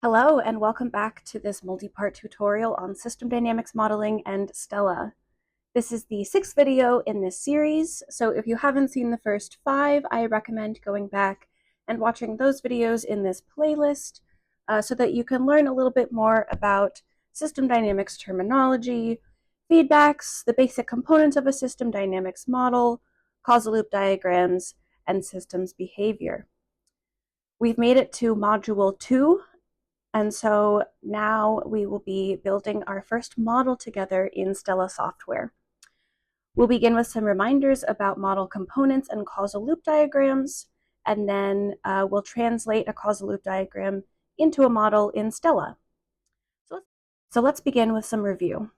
Hello, and welcome back to this multi-part tutorial on system dynamics modeling and STELLA. This is the sixth video in this series, so if you haven't seen the first 5, I recommend going back and watching those videos in this playlist so that you can learn a little bit more about system dynamics terminology, feedbacks, the basic components of a system dynamics model, causal loop diagrams, and systems behavior. We've made it to Module 2, and so now we will be building our first model together in STELLA software. We'll begin with some reminders about model components and causal loop diagrams, and then we'll translate a causal loop diagram into a model in STELLA. So let's begin with some review.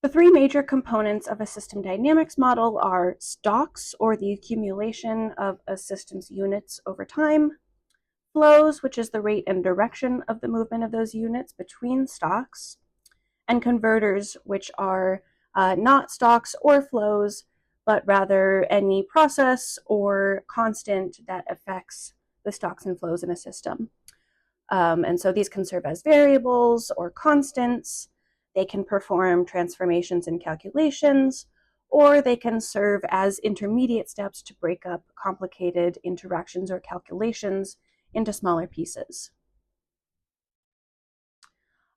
The 3 major components of a system dynamics model are stocks, or the accumulation of a system's units over time; flows, which is the rate and direction of the movement of those units between stocks; and converters, which are not stocks or flows, but rather any process or constant that affects the stocks and flows in a system. And so these can serve as variables or constants. They can perform transformations and calculations, or they can serve as intermediate steps to break up complicated interactions or calculations into smaller pieces.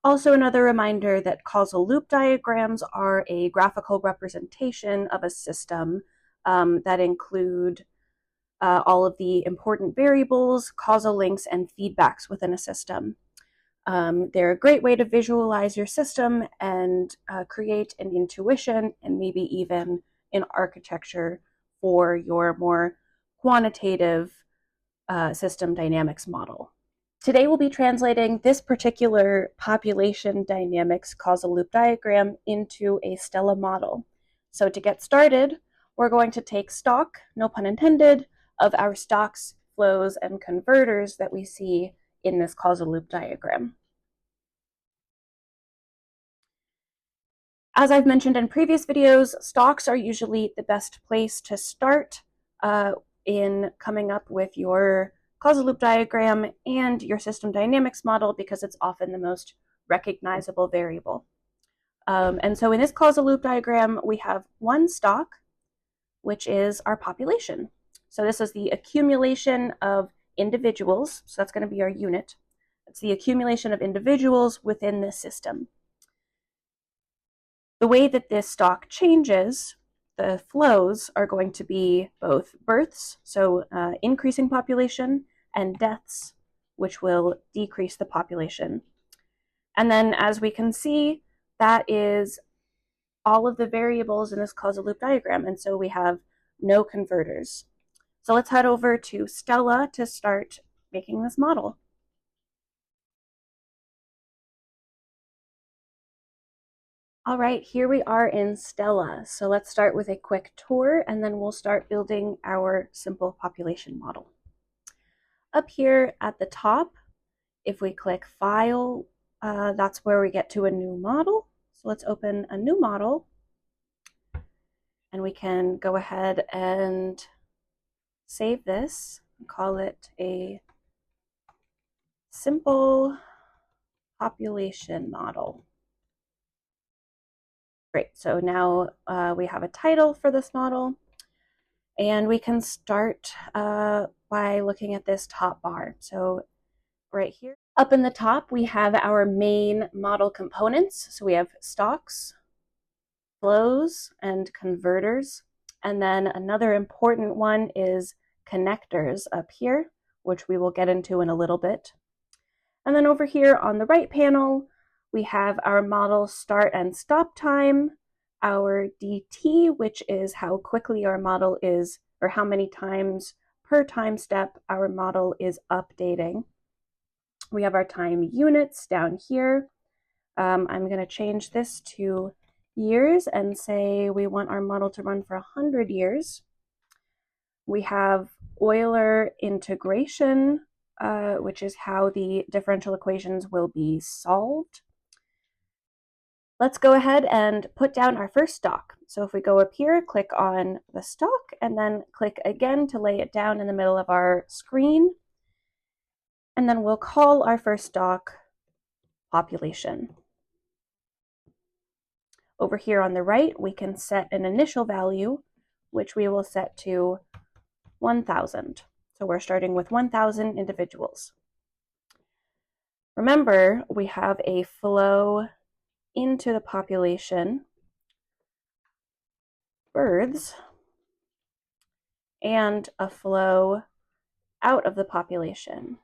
Also, another reminder that causal loop diagrams are a graphical representation of a system that include all of the important variables, causal links, and feedbacks within a system. They're a great way to visualize your system and create an intuition and maybe even an architecture for your more quantitative system dynamics model. Today we'll be translating this particular population dynamics causal loop diagram into a STELLA model. So to get started, we're going to take stock, no pun intended, of our stocks, flows, and converters that we see in this causal loop diagram. As I've mentioned in previous videos, stocks are usually the best place to start in coming up with your causal loop diagram and your system dynamics model, because it's often the most recognizable variable. And so in this causal loop diagram, we have one stock, which is our population. So this is the accumulation of individuals. So that's going to be our unit. It's the accumulation of individuals within this system. The way that this stock changes, the flows are going to be both births, so increasing population, and deaths, which will decrease the population. And then, as we can see, that is all of the variables in this causal loop diagram, and so we have no converters. So let's head over to STELLA to start making this model. All right, here we are in STELLA. So let's start with a quick tour, and then we'll start building our simple population model. Up here at the top, if we click File, that's where we get to a new model. So let's open a new model, and we can go ahead and save this and call it a simple population model. Great, so now we have a title for this model, and we can start by looking at this top bar. So right here, up in the top, we have our main model components. So we have stocks, flows, and converters. And then another important one is connectors up here, which we will get into in a little bit. And then over here on the right panel, we have our model start and stop time, our DT, which is how quickly our model is, or how many times per time step our model is updating. We have our time units down here. I'm going to change this to years and say we want our model to run for 100 years. We have Euler integration, which is how the differential equations will be solved. Let's go ahead and put down our first stock. So if we go up here, click on the stock, and then click again to lay it down in the middle of our screen, And then we'll call our first doc population. Over here on the right, we can set an initial value, which we will set to 1,000. So we're starting with 1,000 individuals. Remember, we have a flow into the population, births, and a flow out of the population,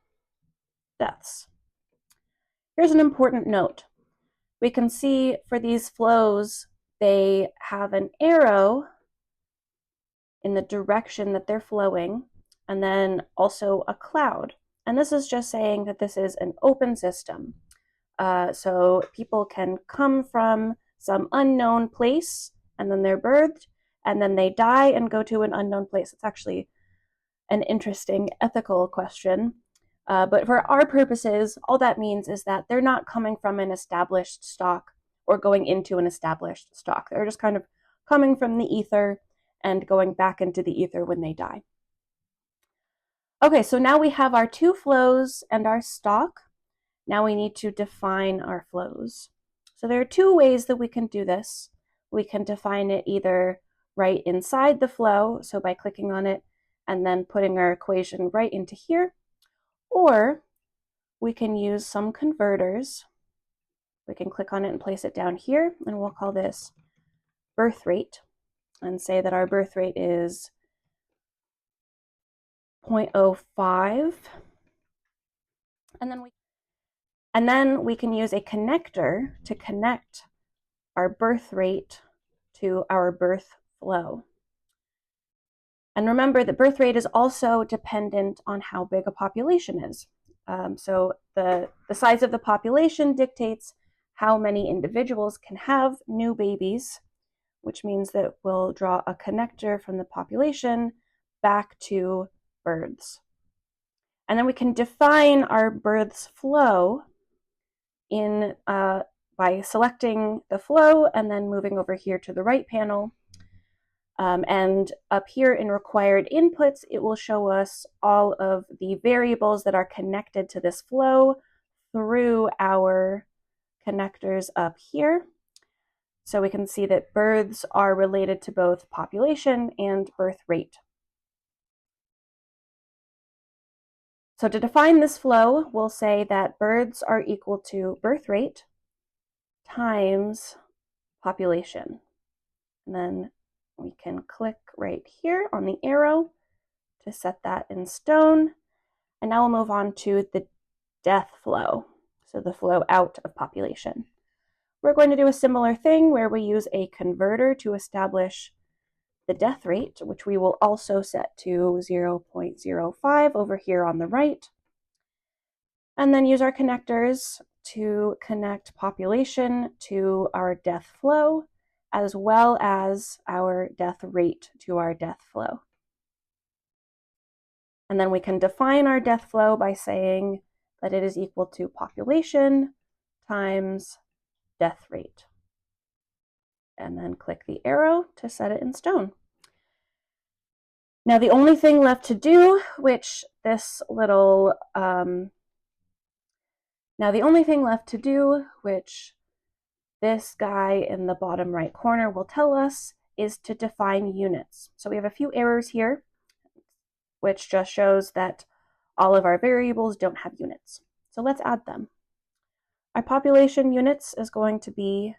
deaths. Here's an important note. We can see for these flows, they have an arrow in the direction that they're flowing, and then also a cloud. And this is just saying that this is an open system. So people can come from some unknown place, and then they're birthed, and then they die and go to an unknown place. It's actually an interesting ethical question. But for our purposes, all that means is that they're not coming from an established stock or going into an established stock. They're just kind of coming from the ether and going back into the ether when they die. Okay, so now we have our two flows and our stock. Now we need to define our flows. So there are two ways that we can do this. We can define it either right inside the flow, so by clicking on it and then putting our equation right into here, or we can use some converters. We can click on it and place it down here, and we'll call this birth rate and say that our birth rate is 0.05. And then we can use a connector to connect our birth rate to our birth flow. And remember that birth rate is also dependent on how big a population is. So the size of the population dictates how many individuals can have new babies, which means that we'll draw a connector from the population back to births. And then we can define our births flow in by selecting the flow and then moving over here to the right panel. And up here in required inputs, it will show us all of the variables that are connected to this flow through our connectors up here. So we can see that births are related to both population and birth rate. So to define this flow, we'll say that births are equal to birth rate times population. And then we can click right here on the arrow to set that in stone. And now we'll move on to the death flow, so the flow out of population. We're going to do a similar thing where we use a converter to establish the death rate, which we will also set to 0.05 over here on the right. And then use our connectors to connect population to our death flow, as well as our death rate to our death flow. And then we can define our death flow by saying that it is equal to population times death rate. And then click the arrow to set it in stone. Now the only thing left to do, which this little, this guy in the bottom right corner will tell us, is to define units. So we have a few errors here, which just shows that all of our variables don't have units. So let's add them. Our population units is going to be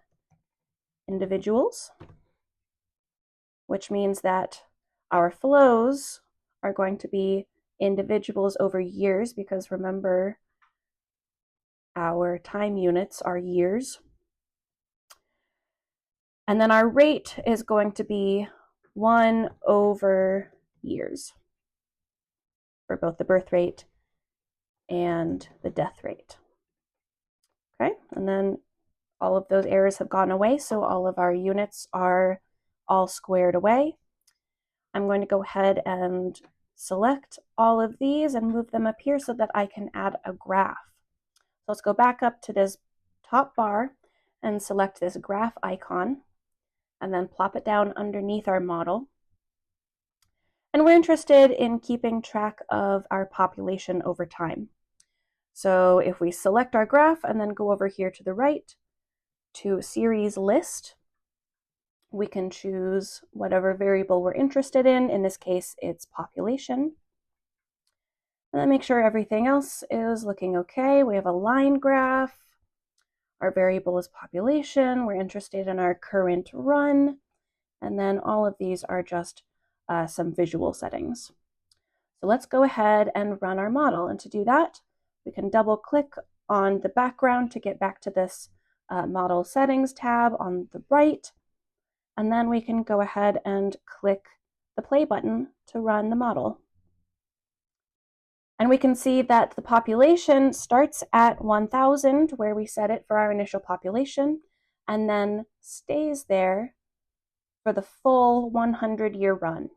individuals, which means that our flows are going to be individuals over years, because remember, our time units are years. And then our rate is going to be 1 over years for both the birth rate and the death rate. Okay, and then all of those errors have gone away, so all of our units are all squared away. I'm going to go ahead and select all of these and move them up here so that I can add a graph. So let's go back up to this top bar and select this graph icon, and then plop it down underneath our model. And we're interested in keeping track of our population over time. So if we select our graph and then go over here to the right to series list, we can choose whatever variable we're interested in. In this case, it's population. And then make sure everything else is looking okay. We have a line graph. Our variable is population. We're interested in our current run. And then all of these are just some visual settings. So let's go ahead and run our model. And to do that, we can double click on the background to get back to this model settings tab on the right. And then we can go ahead and click the play button to run the model. And we can see that the population starts at 1,000, where we set it for our initial population, and then stays there for the full 100-year run.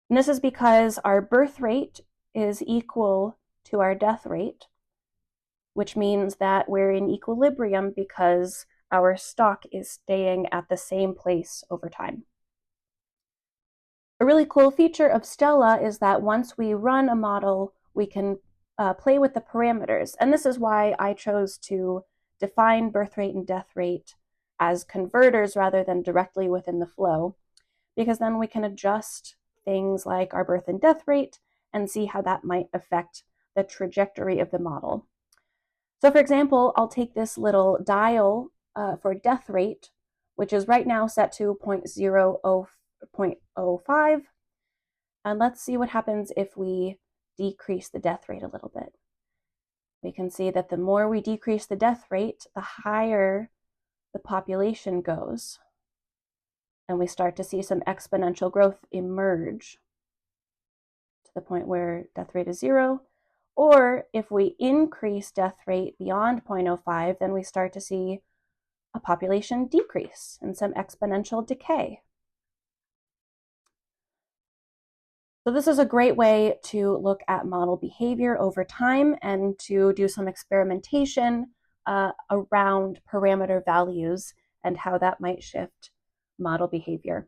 And this is because our birth rate is equal to our death rate, which means that we're in equilibrium because our stock is staying at the same place over time. A really cool feature of STELLA is that once we run a model, we can play with the parameters. And this is why I chose to define birth rate and death rate as converters rather than directly within the flow, because then we can adjust things like our birth and death rate and see how that might affect the trajectory of the model. So for example, I'll take this little dial for death rate, which is right now set to 0.05, and let's see what happens if we decrease the death rate a little bit. We can see that the more we decrease the death rate, the higher the population goes, and we start to see some exponential growth emerge to the point where death rate is 0. Or if we increase death rate beyond 0.05, then we start to see a population decrease and some exponential decay. So this is a great way to look at model behavior over time and to do some experimentation around parameter values and how that might shift model behavior.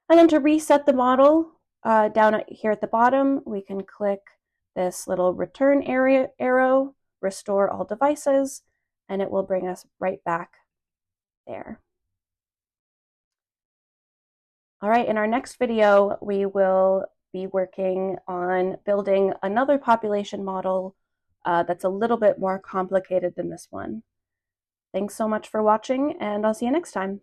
And then to reset the model, down here at the bottom, we can click this little return arrow, restore all devices, and it will bring us right back there. All right, in our next video, we will be working on building another population model that's a little bit more complicated than this one. Thanks so much for watching, and I'll see you next time.